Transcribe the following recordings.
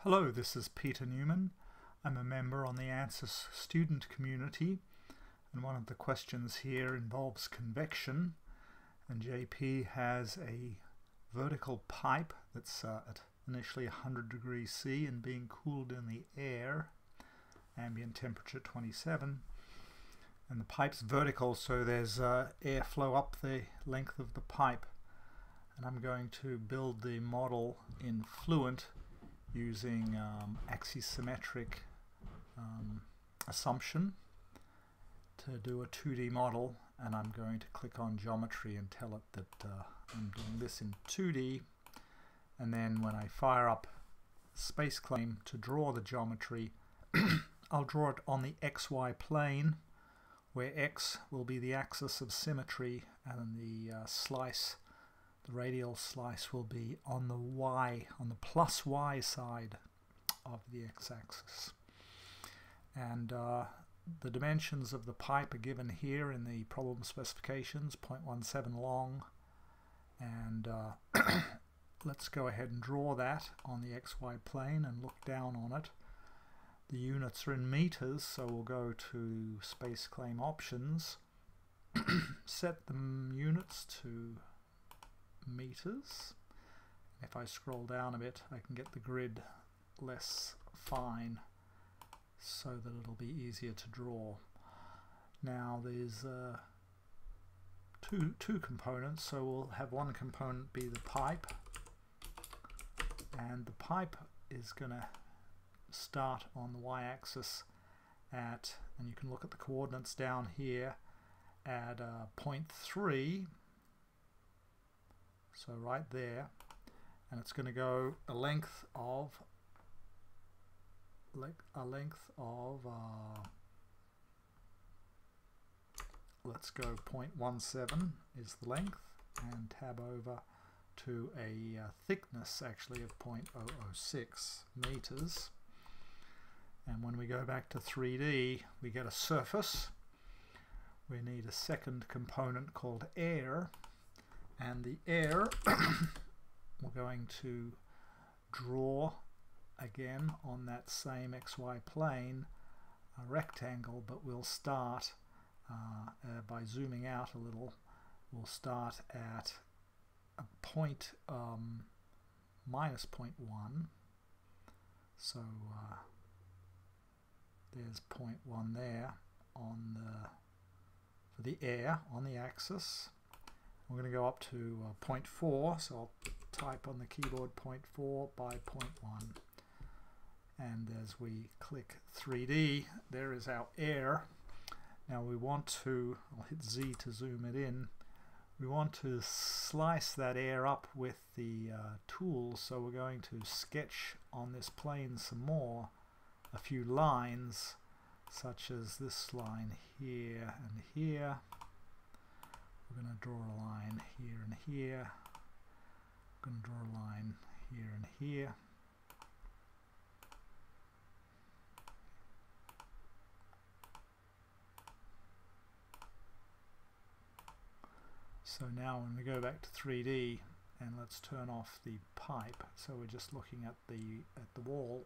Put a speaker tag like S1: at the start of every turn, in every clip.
S1: Hello, this is Peter Newman. I'm a member on the ANSYS student community, and one of the questions here involves convection, and JP has a vertical pipe that's at initially 100 degrees C and being cooled in the air, ambient temperature 27, and the pipe's vertical, so there's airflow up the length of the pipe. And I'm going to build the model in Fluent using axisymmetric assumption to do a 2D model, and I'm going to click on geometry and tell it that I'm doing this in 2D, and then when I fire up SpaceClaim to draw the geometry I'll draw it on the XY plane, where X will be the axis of symmetry and the radial slice will be on the Y, on the plus Y side of the x-axis. And the dimensions of the pipe are given here in the problem specifications, 0.17 long, and let's go ahead and draw that on the XY plane and look down on it. The units are in meters, so we'll go to SpaceClaim options, set the units to meters. If I scroll down a bit, I can get the grid less fine so that it'll be easier to draw. Now there's two components, so we'll have one component be the pipe, and the pipe is going to start on the y-axis at, and you can look at the coordinates down here, at 0.3, so right there, and it's going to go a length of let's go 0.17 is the length, and tab over to a thickness actually of 0.006 meters. And when we go back to 3D, we get a surface. We need a second component called air, and the air we're going to draw again on that same XY plane a rectangle, but we'll start by zooming out a little. We'll start at a point minus 0.1, so there's 0.1 there on for the air on the axis. We're going to go up to 0.4, so I'll type on the keyboard 0.4 by 0.1, and as we click 3D, there is our air. Now we want to, I'll hit Z to zoom it in, we want to slice that air up with the tool, so we're going to sketch on this plane some more, a few lines, such as this line here and here. We're going to draw a line here and here. We're going to draw a line here and here. So now when we go back to 3D, and let's turn off the pipe, so we're just looking at the wall.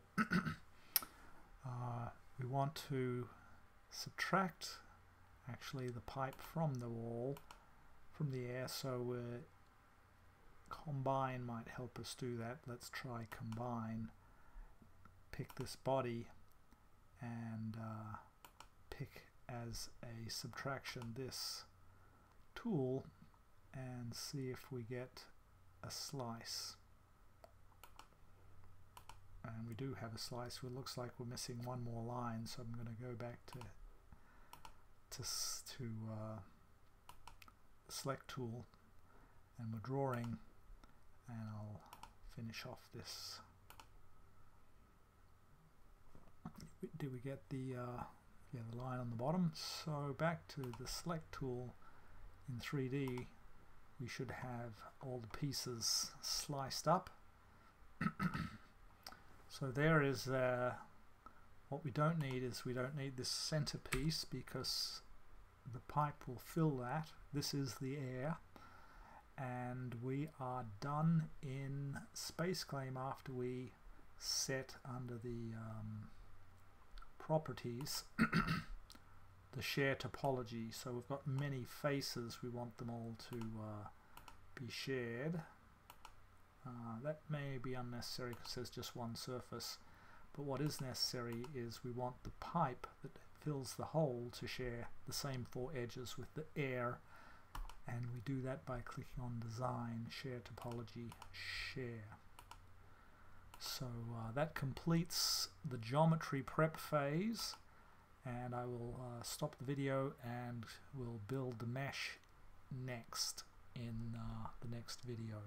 S1: We want to subtract actually the pipe from the wall, from the air, so combine might help us do that. Let's try combine. Pick this body and pick as a subtraction this tool and see if we get a slice. And we do have a slice. It looks like we're missing one more line, so I'm going to go back to select tool, and we're drawing, and I'll finish off this. Do we get the the line on the bottom? So back to the select tool in 3D, we should have all the pieces sliced up. So there is what we don't need is we don't need this center piece, because the pipe will fill that. This is the air, and we are done in SpaceClaim after we set under the properties the share topology. So we've got many faces, we want them all to be shared. That may be unnecessary because there's just one surface, but what is necessary is we want the pipe that fills the hole to share the same 4 edges with the air, and we do that by clicking on Design, Share Topology, Share. So that completes the geometry prep phase, and I will stop the video and we'll build the mesh next in the next video.